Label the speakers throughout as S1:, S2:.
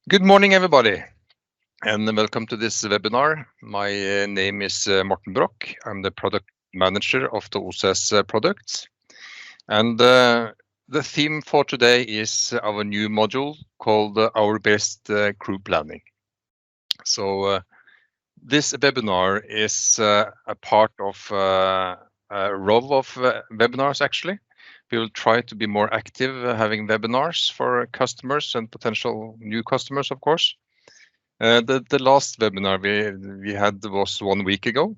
S1: Good morning, everybody, and welcome to this webinar. My name is Morten Broch. I'm the product manager of the OCS products. And the theme for today is our new module called Hour-Based Crew Planning. So this webinar is a part of a row of webinars, actually. We will try to be more active having webinars for customers and potential new customers, of course. The last webinar we had was 1 week ago,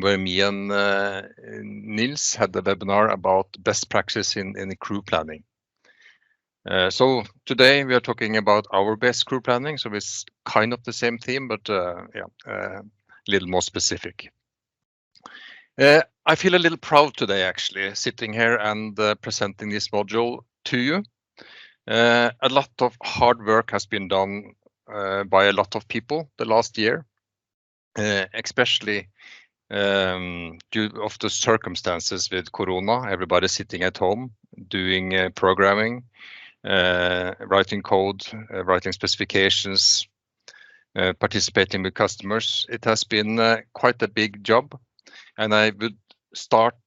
S1: where me and Nils had a webinar about best practice in crew planning. So today we are talking about hour-based crew planning, so it's kind of the same theme, but a little more specific. I feel a little proud today, actually, sitting here and presenting this module to you. A lot of hard work has been done by a lot of people the last year, especially due of the circumstances with Corona. Everybody sitting at home doing programming, writing code, writing specifications, participating with customers. It has been quite a big job, and I would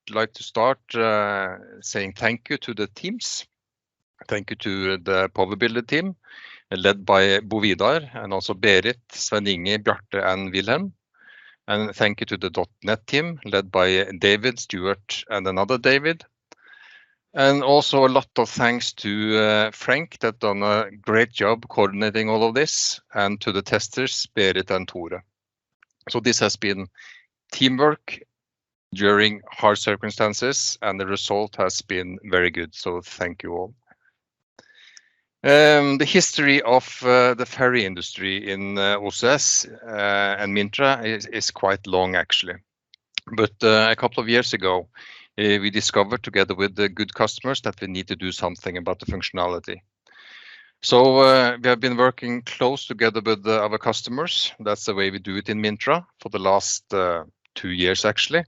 S1: like to start saying thank you to the teams. Thank you to the Power Builder team, led by Bo Vidar, and also Berit, Svein Inge, Bjarte, and Wilhelm. And thank you to the .NET team, led by David, Stuart, and another David. And also a lot of thanks to Frank, that done a great job coordinating all of this, and to the testers, Berit and Tore. So this has been teamwork during hard circumstances, and the result has been very good. So thank you all. The history of the ferry industry in OCS and Mintra is quite long, actually. But a couple of years ago, we discovered together with the good customers that we need to do something about the functionality. So we have been working close together with our customers. That's the way we do it in Mintra for the last 2 years, actually,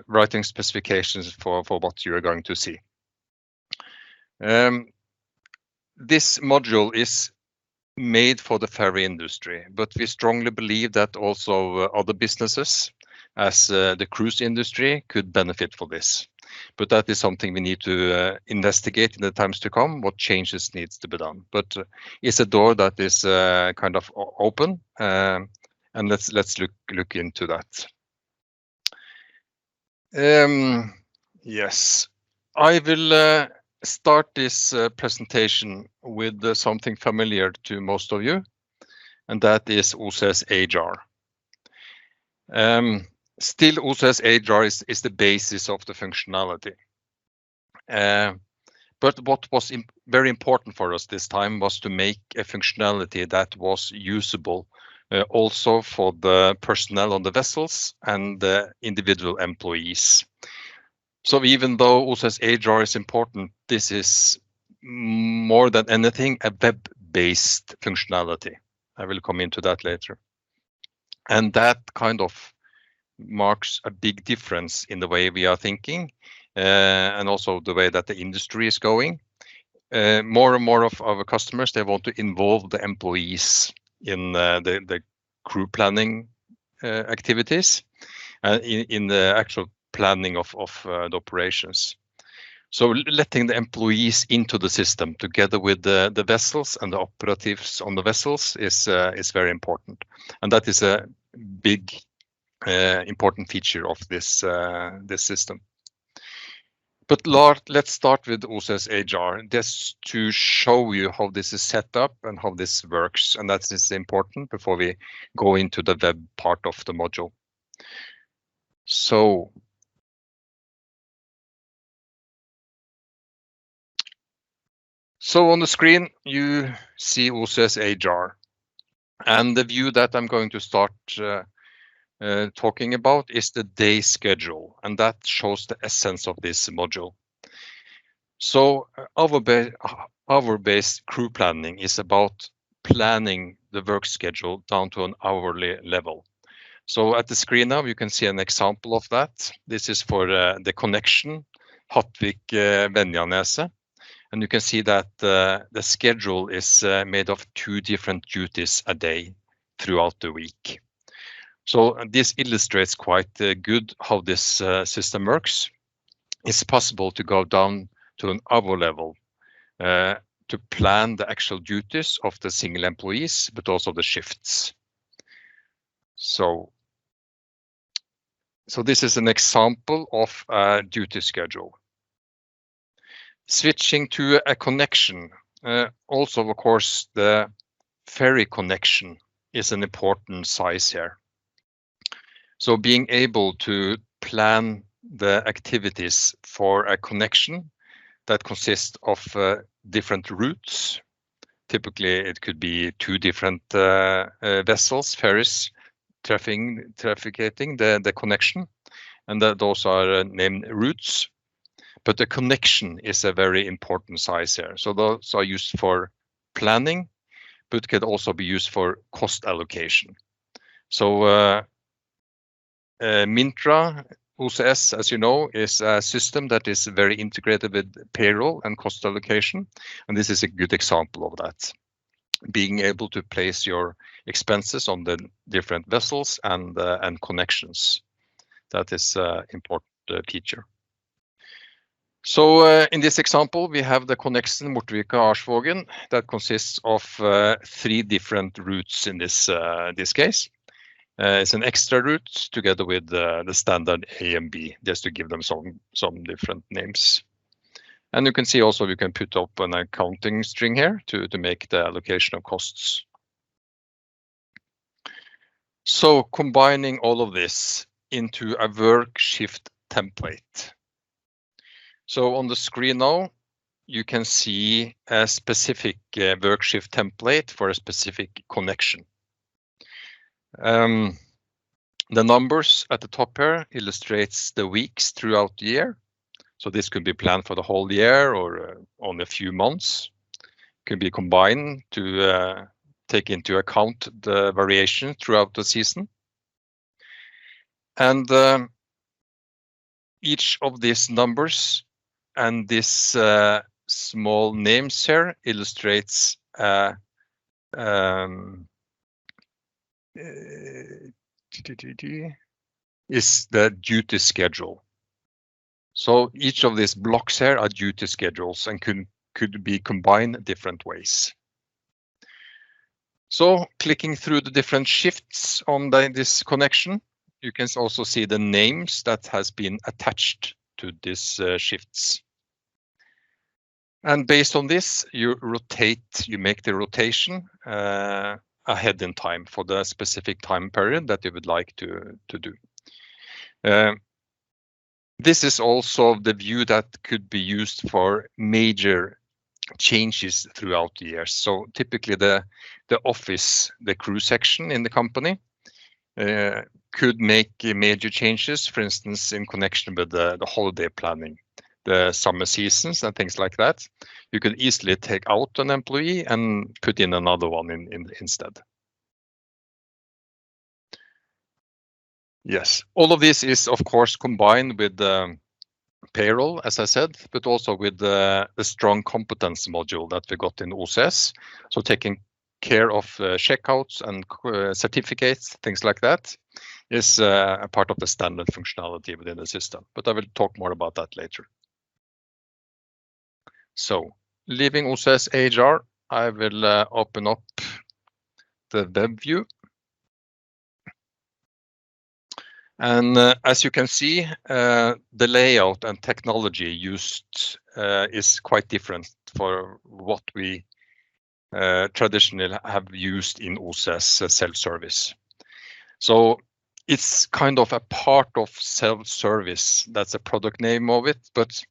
S1: writing specifications for what you are going to see. This module is made for the ferry industry, but we strongly believe that also other businesses, as the cruise industry, could benefit from this. But that is something we need to investigate in the times to come, what changes needs to be done. But it's a door that is kind of open, and let's look into that. Yes, I will start this presentation with something familiar to most of you, and that is OCS HR. Still, OCS HR is the basis of the functionality. But what was very important for us this time was to make a functionality that was usable also for the personnel on the vessels and the individual employees. So even though OCS HR is important, this is more than anything a web-based functionality. I will come into that later. And that kind of marks a big difference in the way we are thinking, and also the way that the industry is going. More and more of our customers, they want to involve the employees in the crew planning activities, in the actual planning of the operations. So letting the employees into the system together with the vessels and the operatives on the vessels is very important. And that is a big important feature of this system. But let's start with OCS HR, just to show you how this is set up and how this works. And that is important before we go into the web part of the module. So on the screen, you see OCS HR. And the view that I'm going to start talking about is the day schedule, and that shows the essence of this module. So hour-based crew planning is about planning the work schedule down to an hourly level. So at the screen now, you can see an example of that. This is for the connection, Hattvik-Venjaneset. And you can see that the schedule is made of 2 different duties a day throughout the week. So this illustrates quite good how this system works. It's possible to go down to an hour level to plan the actual duties of the single employees, but also the shifts. So this is an example of a duty schedule. Switching to a connection, also of course the ferry connection is an important size here. So being able to plan the activities for a connection that consists of different routes. Typically it could be 2 different vessels, ferries, trafficking the connection, and those are named routes. But the connection is a very important size here. So those are used for planning, but can also be used for cost allocation. So Mintra OCS, as you know, is a system that is very integrated with payroll and cost allocation, and this is a good example of that. Being able to place your expenses on the different vessels and connections. That is an important feature. So in this example, we have the connection Mortevika-Arsvågen that consists of 3 different routes in this case. It's an extra route together with the standard A and B, just to give them some different names. And you can see also you can put up an accounting string here to make the allocation of costs. So combining all of this into a work shift template. So on the screen now, you can see a specific work shift template for a specific connection. The numbers at the top here illustrates the weeks throughout the year. So this could be planned for the whole year or only a few months. Could be combined to take into account the variation throughout the season. And each of these numbers and this small names here illustrates is the duty schedule. So each of these blocks here are duty schedules and could be combined different ways. So clicking through the different shifts on this connection, you can also see the names that has been attached to these shifts. And based on this, you make the rotation ahead in time for the specific time period that you would like to do. This is also the view that could be used for major changes throughout the year. So typically the office, the crew section in the company could make major changes, for instance, in connection with the holiday planning, the summer seasons and things like that. You can easily take out an employee and put in another one instead. Yes, all of this is of course combined with the payroll, as I said, but also with the strong competence module that we got in OCS. So taking care of checkouts and certificates, things like that, is a part of the standard functionality within the system. But I will talk more about that later. So leaving OCS HR, I will open up the web view. And as you can see, the layout and technology used is quite different for what we traditionally have used in OCS self-service. So it's kind of a part of self-service. That's a product name of it, but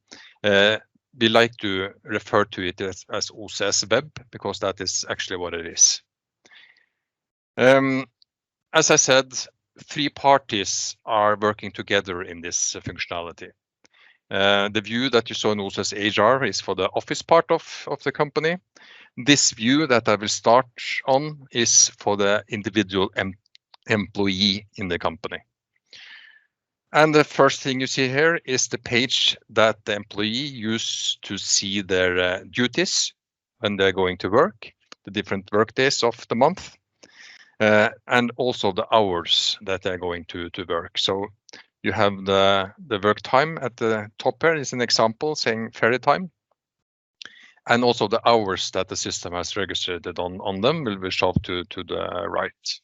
S1: we like to refer to it as OCS Web because that is actually what it is. As I said, 3 parties are working together in this functionality. The view that you saw in OCS HR is for the office part of the company. This view that I will start on is for the individual employee in the company. And the first thing you see here is the page that the employee use to see their duties when they're going to work, the different work days of the month, and also the hours that they're going to work. So you have the work time at the top here is an example saying ferry time. And also the hours that the system has registered on them will be shown to the right.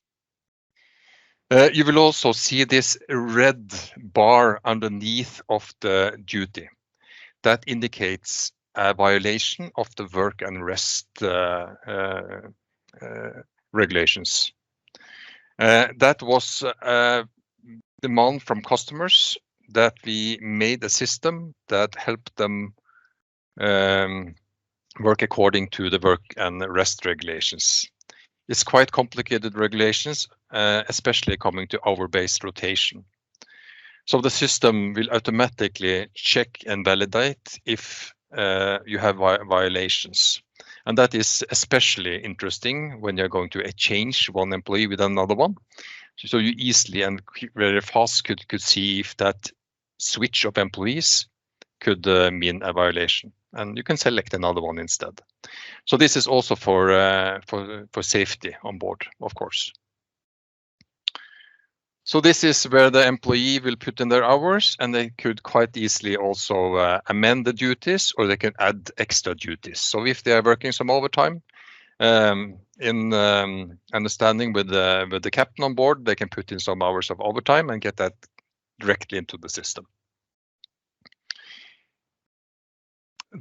S1: You will also see this red bar underneath of the duty. That indicates a violation of the work and rest regulations. That was a demand from customers that we made a system that helped them work according to the work and rest regulations. It's quite complicated regulations, especially coming to hour-based rotation. So the system will automatically check and validate if you have violations. And that is especially interesting when you're going to exchange one employee with another one. So you easily and very fast could see if that switch of employees could mean a violation. And you can select another one instead. So this is also for safety on board, of course. So this is where the employee will put in their hours, and they could quite easily also amend the duties, or they can add extra duties. So if they are working some overtime, in understanding with the captain on board, they can put in some hours of overtime and get that directly into the system.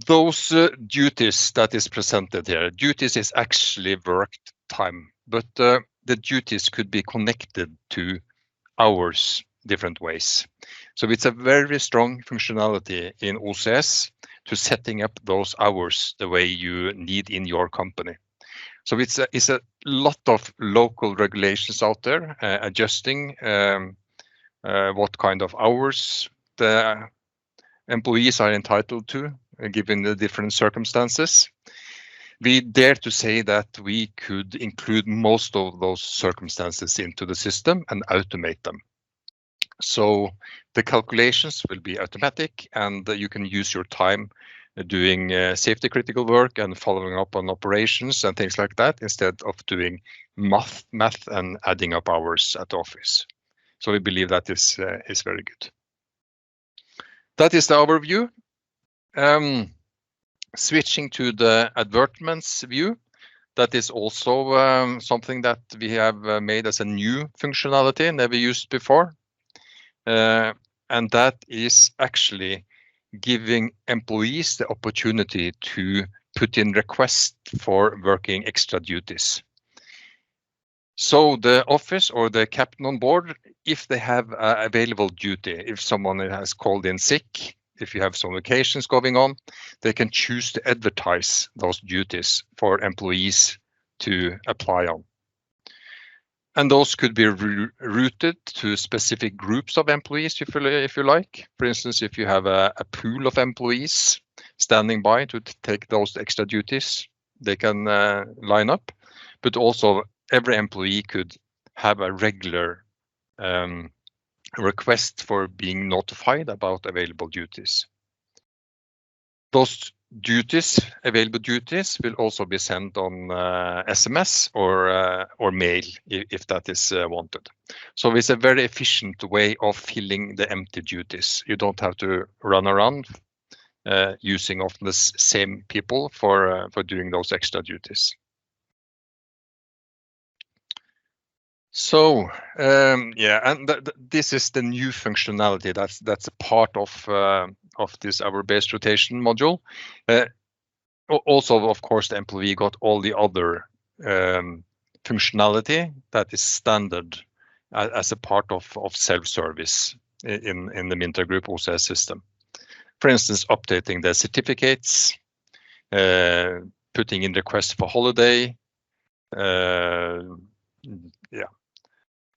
S1: Those duties that is presented here, duties is actually worked time, but the duties could be connected to hours different ways. So it's a very strong functionality in OCS to setting up those hours the way you need in your company. So it's a lot of local regulations out there adjusting what kind of hours the employees are entitled to, given the different circumstances. We dare to say that we could include most of those circumstances into the system and automate them. So the calculations will be automatic, and you can use your time doing safety critical work and following up on operations and things like that, instead of doing math and adding up hours at the office. So we believe that is very good. That is the overview. Switching to the advertisements view, that is also something that we have made as a new functionality, never used before. And that is actually giving employees the opportunity to put in requests for working extra duties. So the office or the captain on board, if they have available duty, if someone has called in sick, if you have some vacations going on, they can choose to advertise those duties for employees to apply on. And those could be routed to specific groups of employees, if you like. For instance, if you have a pool of employees standing by to take those extra duties, they can line up. But also, every employee could have a regular request for being notified about available duties. Those duties, available duties, will also be sent on SMS or mail if that is wanted. So it's a very efficient way of filling the empty duties. You don't have to run around using often the same people for doing those extra duties. So yeah, and this is the new functionality that's a part of this hour-based rotation module. Also, of course, the employee got all the other functionality that is standard as a part of self-service in the Mintra Group OCS system. For instance, updating the certificates, putting in requests for holiday,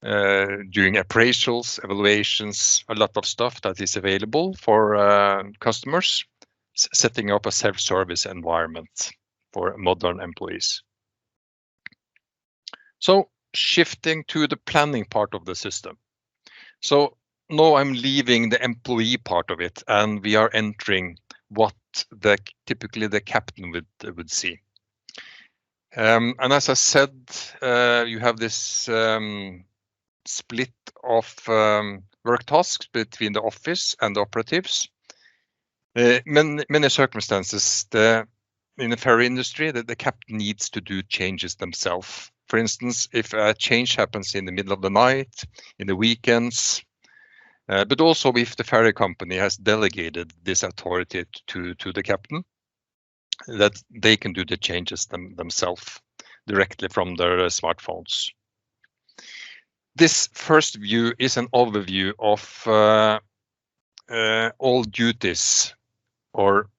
S1: doing appraisals, evaluations, a lot of stuff that is available for customers, setting up a self-service environment for modern employees. So shifting to the planning part of the system. So now I'm leaving the employee part of it, and we are entering what typically the captain would see. And as I said, you have this split of work tasks between the office and the operatives. Many circumstances, in the ferry industry, the captain needs to do changes themselves. For instance, if a change happens in the middle of the night, in the weekends, but also if the ferry company has delegated this authority to the captain, that they can do the changes themselves directly from their smartphones. This first view is an overview of all duties or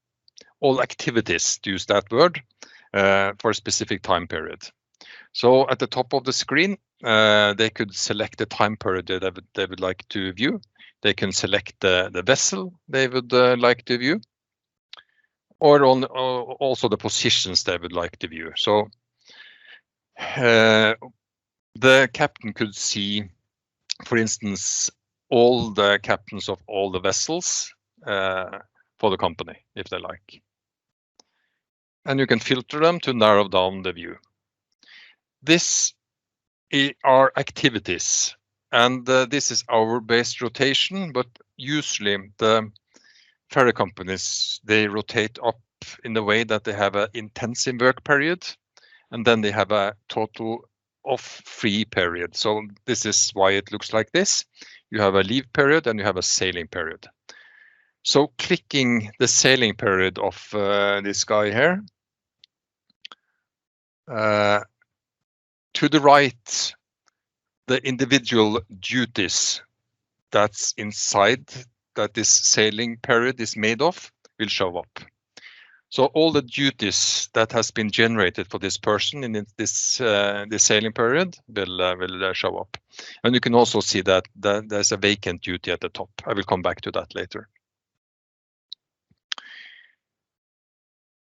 S1: all activities, to use that word, for a specific time period. So at the top of the screen, they could select the time period that they would like to view. They can select the vessel they would like to view, or also the positions they would like to view. So the captain could see, for instance, all the captains of all the vessels for the company, if they like. And you can filter them to narrow down the view. This are activities, and this is hour-based rotation, but usually the ferry companies, they rotate up in the way that they have an intensive work period, and then they have a total off-free period. So this is why it looks like this. You have a leave period and you have a sailing period. So clicking the sailing period of this guy here, to the right, the individual duties that's inside that this sailing period is made of will show up. So all the duties that has been generated for this person in this sailing period will show up. And you can also see that there's a vacant duty at the top. I will come back to that later.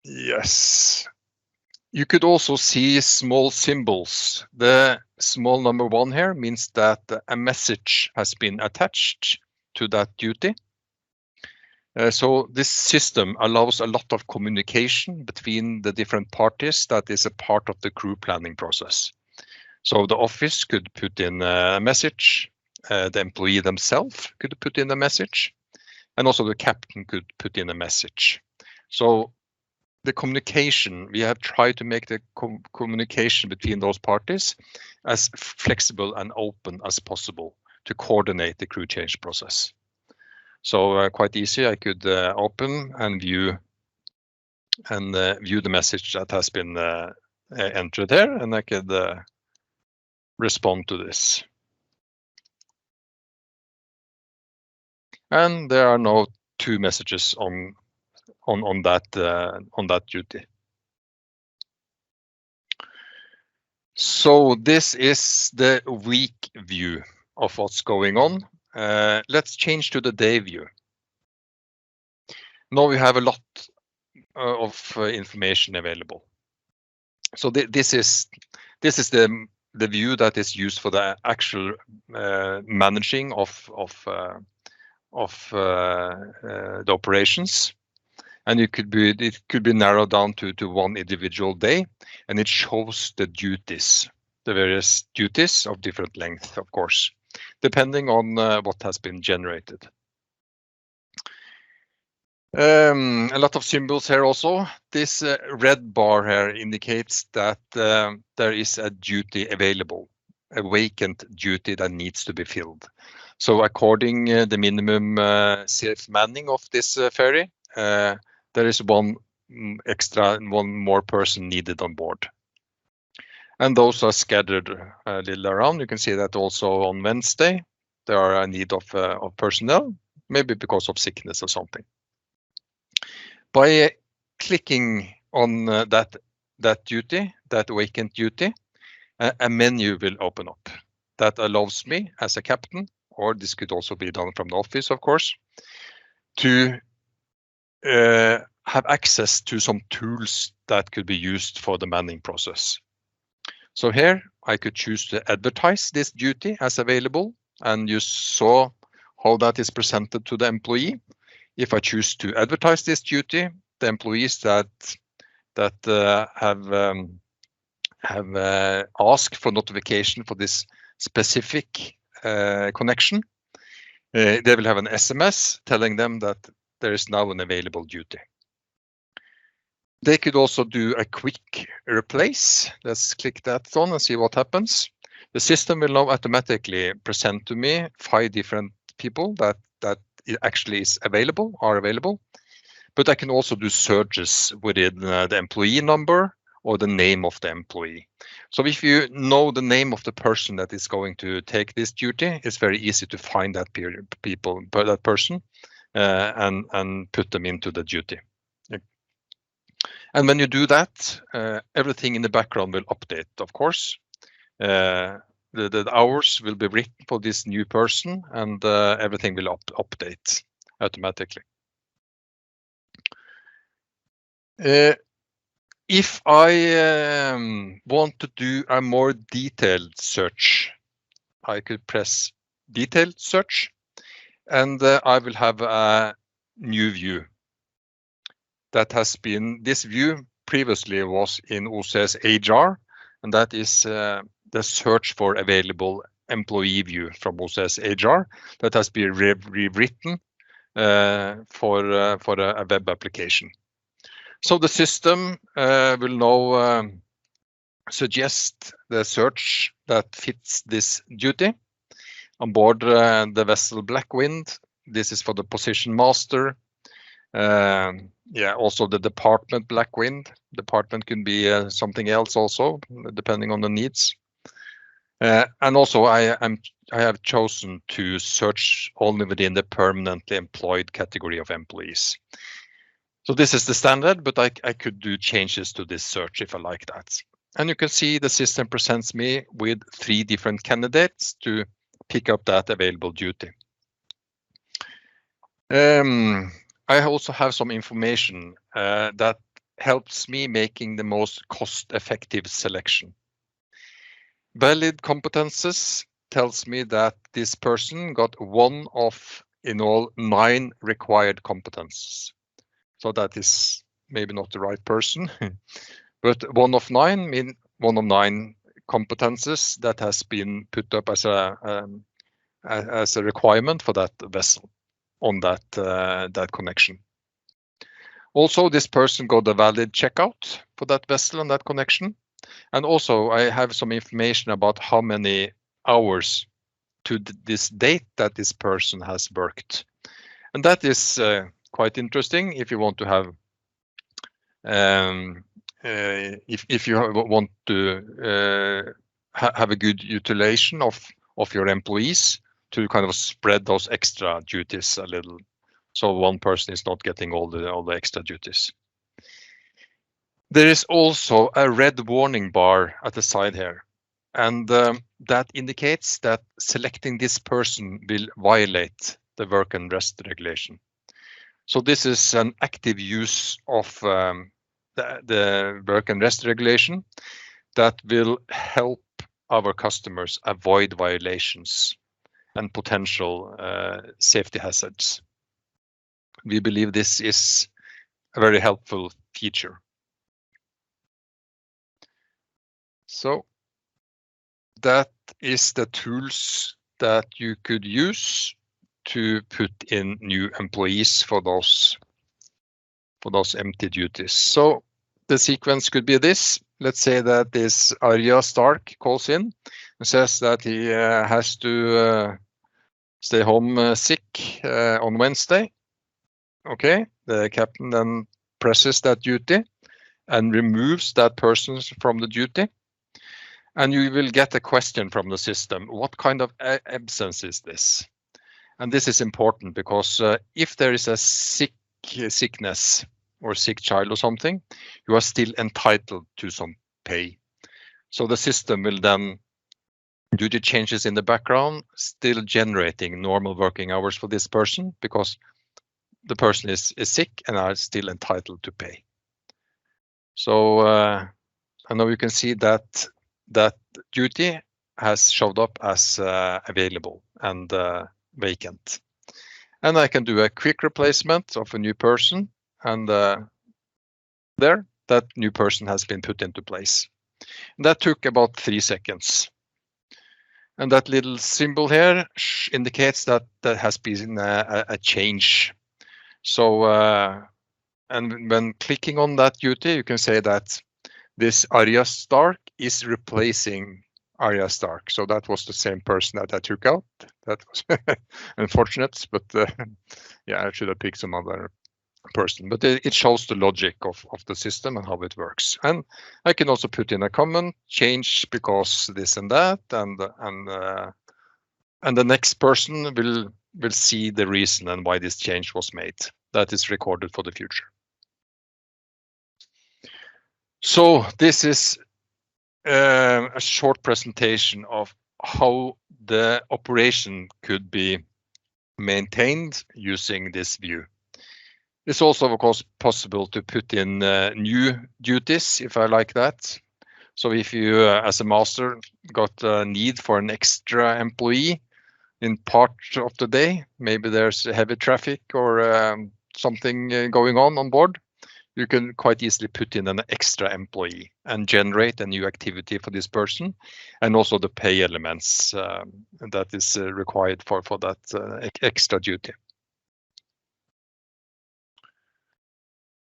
S1: Yes. You could also see small symbols. The small number 1 here means that a message has been attached to that duty. So this system allows a lot of communication between the different parties that is a part of the crew planning process. So the office could put in a message, the employee themselves could put in a message, and also the captain could put in a message. So the communication, we have tried to make the communication between those parties as flexible and open as possible to coordinate the crew change process. So quite easy, I could open and view the message that has been entered there, and I could respond to this. And there are now 2 messages on that duty. So this is the week view of what's going on. Let's change to the day view. Now we have a lot of information available. So this is the view that is used for the actual managing of the operations. And it could be narrowed down to one individual day, and it shows the duties, the various duties of different length, of course, depending on what has been generated. A lot of symbols here also. This red bar here indicates that there is a duty available, a vacant duty that needs to be filled. So according the minimum safe manning of this ferry, there is one more person needed on board. And those are scattered a little around. You can see that also on Wednesday, there are a need of personnel, maybe because of sickness or something. By clicking on that duty, that vacant duty, a menu will open up that allows me as a captain, or this could also be done from the office, of course, to have access to some tools that could be used for the manning process. So here I could choose to advertise this duty as available, and you saw how that is presented to the employee. If I choose to advertise this duty, the employees that have asked for notification for this specific connection, they will have an SMS telling them that there is now an available duty. They could also do a quick replace. Let's click that on and see what happens. The system will now automatically present to me 5 different people that it actually are available. But I can also do searches within the employee number or the name of the employee. So if you know the name of the person that is going to take this duty, it's very easy to find that person and put them into the duty. And when you do that, everything in the background will update, of course. The hours will be written for this new person, and everything will update automatically. If I want to do a more detailed search, I could press detailed search, and I will have a new view. This view previously was in OCS HR, and that is the search for available employee view from OCS HR that has been rewritten for a web application. So the system will now suggest the search that fits this duty. On board the vessel Blackwind, this is for the position master. Also the department Blackwind. Department can be something else also, depending on the needs. And also I have chosen to search only within the permanently employed category of employees. So this is the standard, but I could do changes to this search if I like that. And you can see the system presents me with 3 different candidates to pick up that available duty. I also have some information that helps me making the most cost-effective selection. Valid competences tells me that this person got 1 of in all 9 required competences. So that is maybe not the right person, but 1 of 9 mean 1 of 9 competences that has been put up as a requirement for that vessel on that connection. Also, this person got a valid checkout for that vessel and that connection. And also, I have some information about how many hours to this date that this person has worked. And that is quite interesting if you want to have, if you want to have a good utilization of your employees to kind of spread those extra duties a little, so one person is not getting all the extra duties. There is also a red warning bar at the side here, and that indicates that selecting this person will violate the work and rest regulation. So this is an active use of the work and rest regulation that will help our customers avoid violations and potential safety hazards. We believe this is a very helpful feature. So that is the tools that you could use to put in new employees for those empty duties. So the sequence could be this. Let's say that this Arya Stark calls in and says that he has to stay home sick on Wednesday. Okay, the captain then presses that duty and removes that person from the duty. And you will get a question from the system. What kind of absence is this? And this is important because if there is a sickness or sick child or something, you are still entitled to some pay. So the system will then do the changes in the background, still generating normal working hours for this person because the person is sick and are still entitled to pay. So I know you can see that duty has showed up as available and vacant. And I can do a quick replacement of a new person, and there, that new person has been put into place. That took about 3 seconds. And that little symbol here indicates that there has been a change. So, and when clicking on that duty, you can say that this Arya Stark is replacing Arya Stark. So that was the same person that I took out. That was unfortunate, but yeah, I should have picked some other person. But it shows the logic of the system and how it works. And I can also put in a comment, change because this and that, and the next person will see the reason and why this change was made. That is recorded for the future. So this is a short presentation of how the operation could be maintained using this view. It's also, of course, possible to put in new duties if I like that. So if you, as a master, got a need for an extra employee in part of the day, maybe there's heavy traffic or something going on board, you can quite easily put in an extra employee and generate a new activity for this person, and also the pay elements that is required for that extra duty.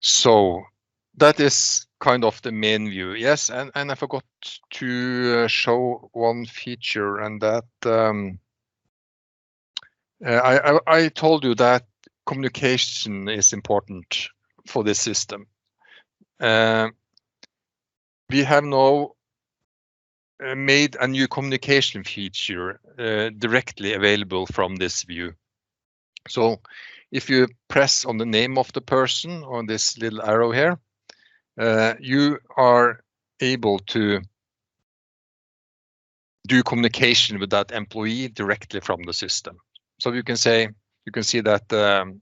S1: So that is kind of the main view. Yes, and I forgot to show one feature, and that I told you that communication is important for this system. We have now made a new communication feature directly available from this view. So if you press on the name of the person on this little arrow here, you are able to do communication with that employee directly from the system. So you can see that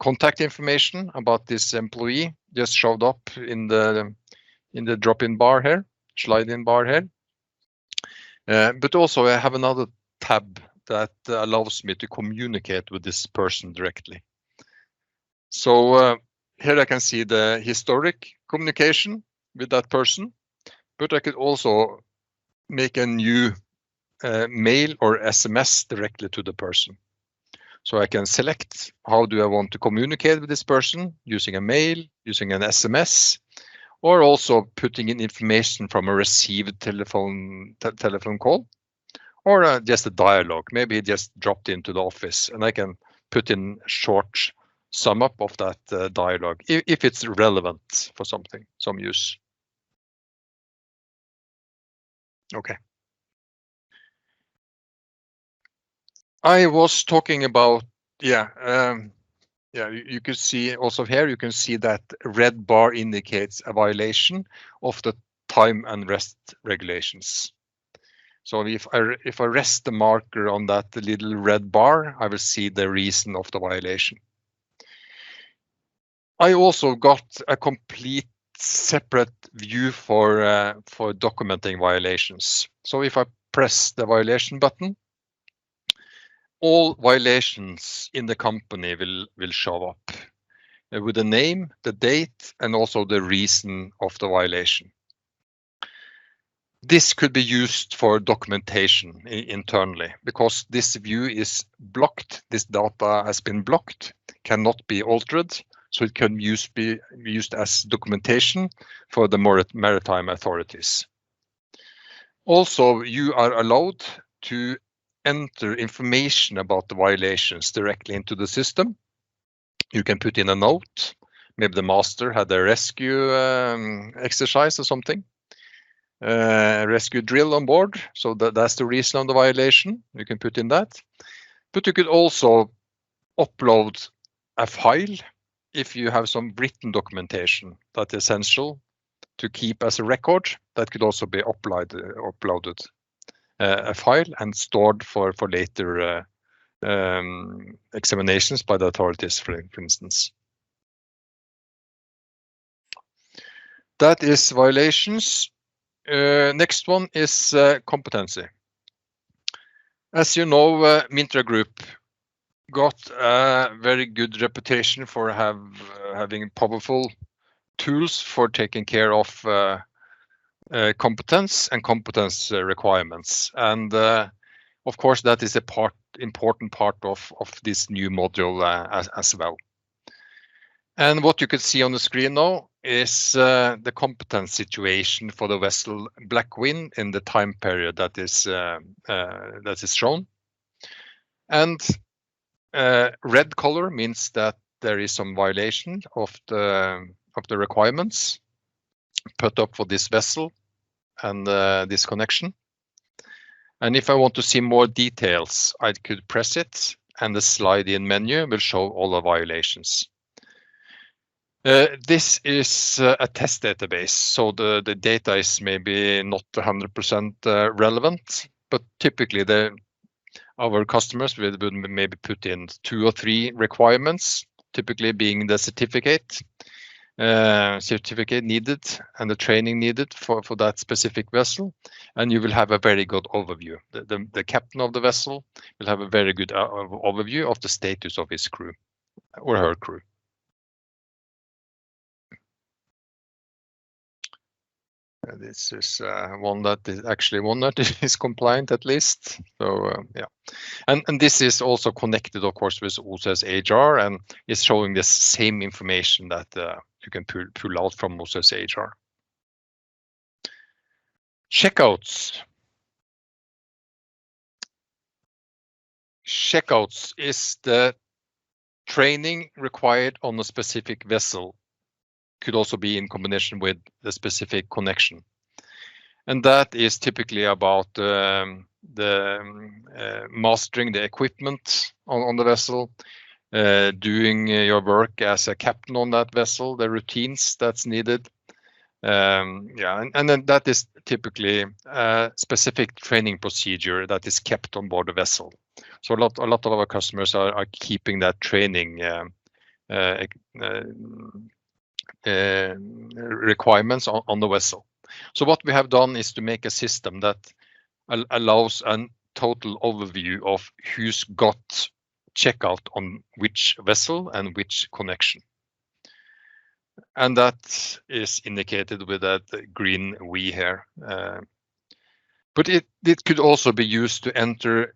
S1: contact information about this employee just showed up in the drop-in bar here, slide-in bar here. But also I have another tab that allows me to communicate with this person directly. So here I can see the historic communication with that person, but I could also make a new mail or SMS directly to the person. So I can select how do I want to communicate with this person, using a mail, using an SMS, or also putting in information from a received telephone call, or just a dialogue. Maybe he just dropped into the office, and I can put in a short sum up of that dialogue if it's relevant for something, some use. Okay. I was talking about, you could see also here, you can see that red bar indicates a violation of the time and rest regulations. So if I rest the marker on that little red bar, I will see the reason of the violation. I also got a complete separate view for documenting violations. So if I press the violation button, all violations in the company will show up with the name, the date, and also the reason of the violation. This could be used for documentation internally, because this view is blocked. This data has been blocked, cannot be altered, so it can be used as documentation for the maritime authorities. Also, you are allowed to enter information about the violations directly into the system. You can put in a note. Maybe the master had a rescue exercise or something, rescue drill on board. So that's the reason of the violation. You can put in that. But you could also upload a file if you have some written documentation that's essential to keep as a record. That could also be uploaded. A file and stored for later examinations by the authorities, for instance. That is violations. Next one is competency. As you know, Mintra Group got a very good reputation for having powerful tools for taking care of competence and competence requirements. And of course, that is a important part of this new module as well. And what you can see on the screen now is the competence situation for the vessel Black Wind in the time period that is shown. And red color means that there is some violation of the requirements put up for this vessel and this connection. And if I want to see more details, I could press it, and the slide-in menu will show all the violations. This is a test database, so the data is maybe not 100% relevant, but typically our customers would maybe put in 2 or 3 requirements, typically being the certificate needed and the training needed for that specific vessel, and you will have a very good overview. The captain of the vessel will have a very good overview of the status of his crew or her crew. This is one that is compliant at least. So yeah, and this is also connected, of course, with OCS HR, and is showing the same information that you can pull out from OCS HR. Checkouts. Checkouts is the training required on a specific vessel. Could also be in combination with the specific connection. And that is typically about mastering the equipment on the vessel, doing your work as a captain on that vessel, the routines that's needed. Yeah, and then that is typically a specific training procedure that is kept on board the vessel. So a lot of our customers are keeping that training requirements on the vessel. So what we have done is to make a system that allows a total overview of who's got checkout on which vessel and which connection. And that is indicated with that green V here. But it could also be used to enter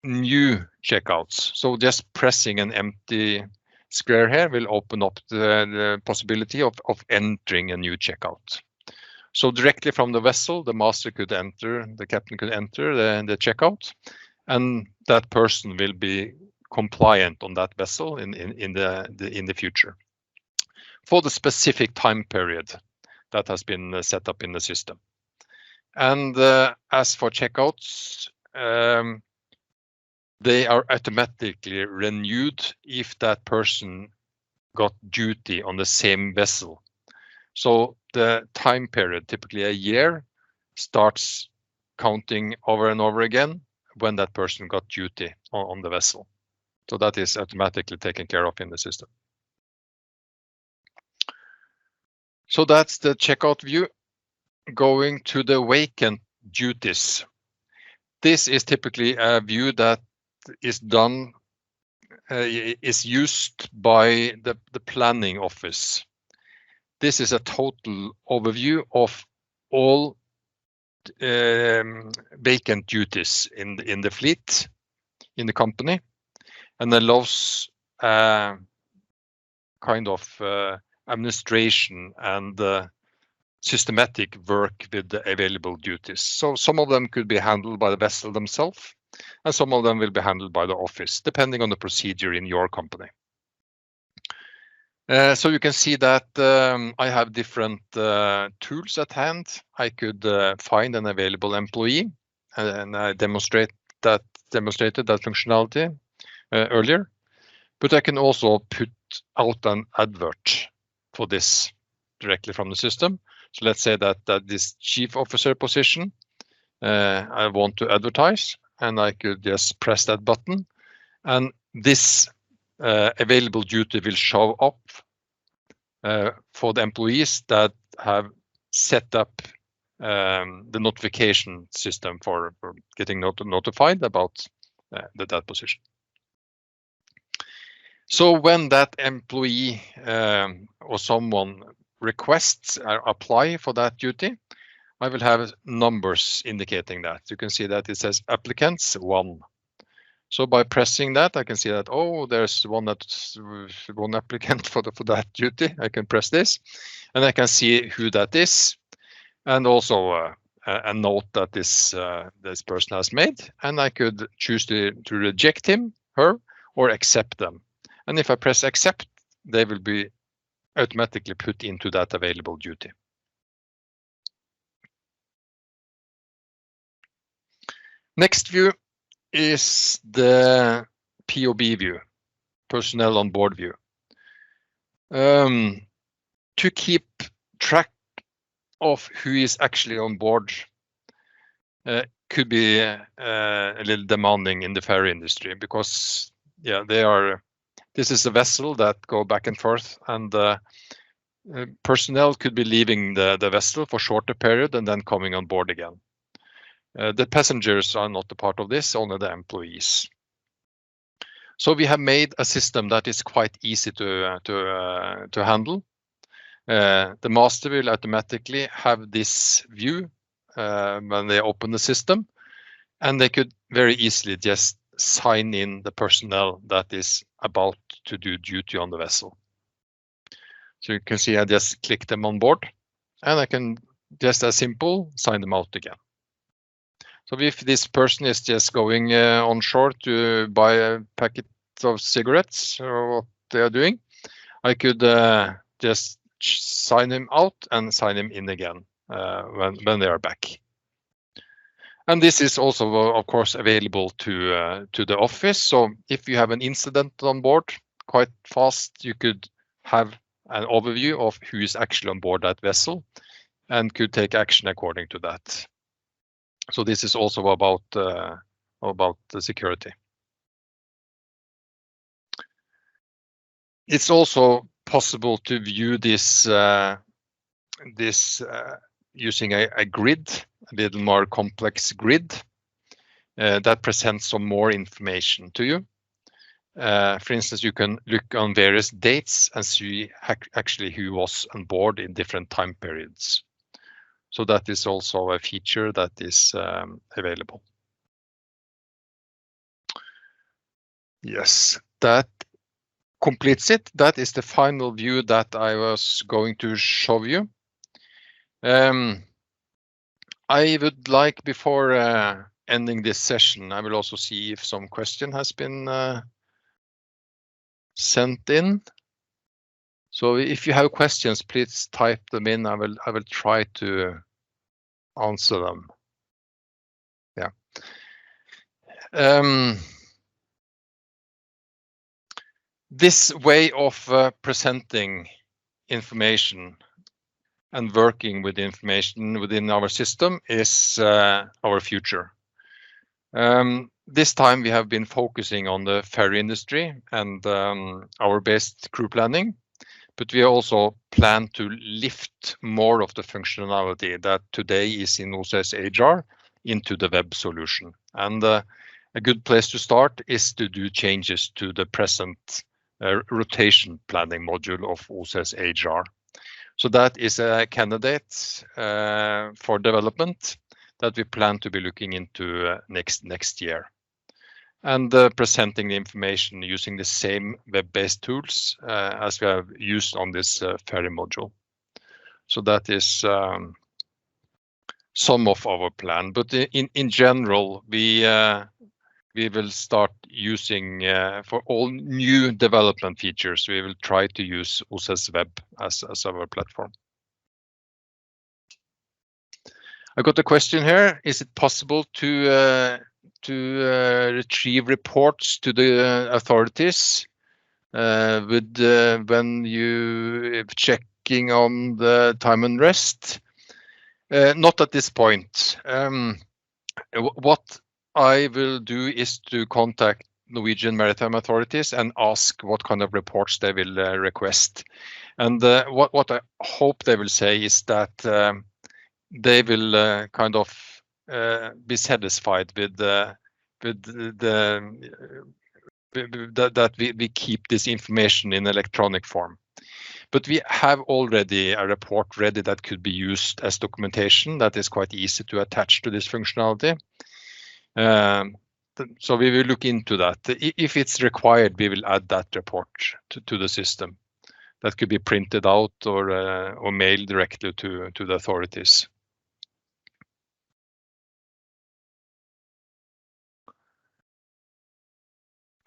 S1: new checkouts. So just pressing an empty square here will open up the possibility of entering a new checkout. So directly from the vessel, the master could enter, the captain could enter the checkout, and that person will be compliant on that vessel in the future for the specific time period that has been set up in the system. And as for checkouts, they are automatically renewed if that person got duty on the same vessel. So the time period, typically a year, starts counting over and over again when that person got duty on the vessel. So that is automatically taken care of in the system. So that's the checkout view. Going to the vacant duties. This is typically a view that is done, is used by the planning office. This is a total overview of all vacant duties in the fleet, in the company, and allows kind of administration and systematic work with the available duties. So some of them could be handled by the vessel themselves, and some of them will be handled by the office, depending on the procedure in your company. So you can see that I have different tools at hand. I could find an available employee, and I demonstrated that functionality earlier. But I can also put out an advert for this directly from the system. So let's say that this chief officer position, I want to advertise, and I could just press that button, and this available duty will show up for the employees that have set up the notification system for getting notified about that position. So when that employee or someone requests or apply for that duty, I will have numbers indicating that. You can see that it says applicants 1. So by pressing that, I can see that, oh, there's one applicant for that duty. I can press this, and I can see who that is, and also a note that this person has made, and I could choose to reject him, her, or accept them. And if I press accept, they will be automatically put into that available duty. Next view is the POB view, personnel on board view. To keep track of who is actually on board could be a little demanding in the ferry industry, because this is a vessel that go back and forth, and personnel could be leaving the vessel for shorter period and then coming on board again. The passengers are not a part of this, only the employees. So we have made a system that is quite easy to handle. The master will automatically have this view when they open the system, and they could very easily just sign in the personnel that is about to do duty on the vessel. So you can see I just click them on board, and I can just as simple sign them out again. So if this person is just going on shore to buy a packet of cigarettes or what they are doing, I could just sign him out and sign him in again when they are back. And this is also, of course, available to the office. So if you have an incident on board, quite fast, you could have an overview of who is actually on board that vessel and could take action according to that. So this is also about the security. It's also possible to view this using a grid, a little more complex grid that presents some more information to you. For instance, you can look on various dates and see actually who was on board in different time periods. So that is also a feature that is available. Yes, that completes it. That is the final view that I was going to show you. I would like, before ending this session, I will also see if some question has been sent in. So if you have questions, please type them in. I will try to answer them. Yeah. This way of presenting information and working with information within our system is our future. This time we have been focusing on the ferry industry and our best crew planning, but we also plan to lift more of the functionality that today is in OCS HR into the web solution. And a good place to start is to do changes to the present rotation planning module of OCS HR. So that is a candidate for development that we plan to be looking into next year. And presenting the information using the same web-based tools as we have used on this ferry module. So that is some of our plan. But in general, we will start using, for all new development features, we will try to use OCS Web as our platform. I got a question here. Is it possible to retrieve reports to the authorities when you checking on the time and rest? Not at this point. What I will do is to contact Norwegian Maritime Authorities and ask what kind of reports they will request. And what I hope they will say is that they will kind of be satisfied with the we keep this information in electronic form. But we have already a report ready that could be used as documentation that is quite easy to attach to this functionality. So we will look into that. If it's required, we will add that report to the system. That could be printed out or mailed directly to the authorities.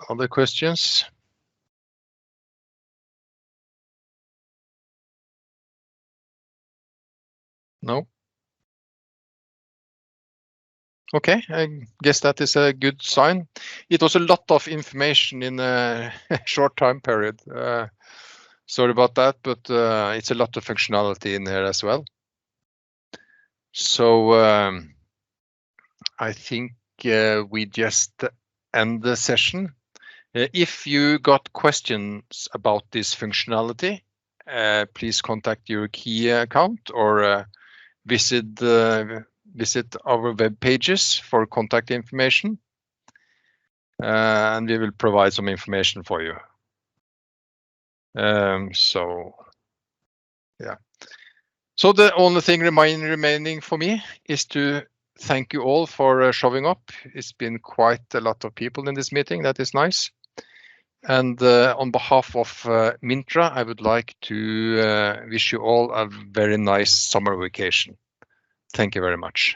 S1: Other questions? No? Okay, I guess that is a good sign. It was a lot of information in a short time period. Sorry about that, but it's a lot of functionality in here as well. So I think we just end the session. If you got questions about this functionality, please contact your key account or visit our web pages for contact information, and we will provide some information for you. So the only thing remaining for me is to thank you all for showing up. It's been quite a lot of people in this meeting. That is nice. And on behalf of Mintra, I would like to wish you all a very nice summer vacation. Thank you very much.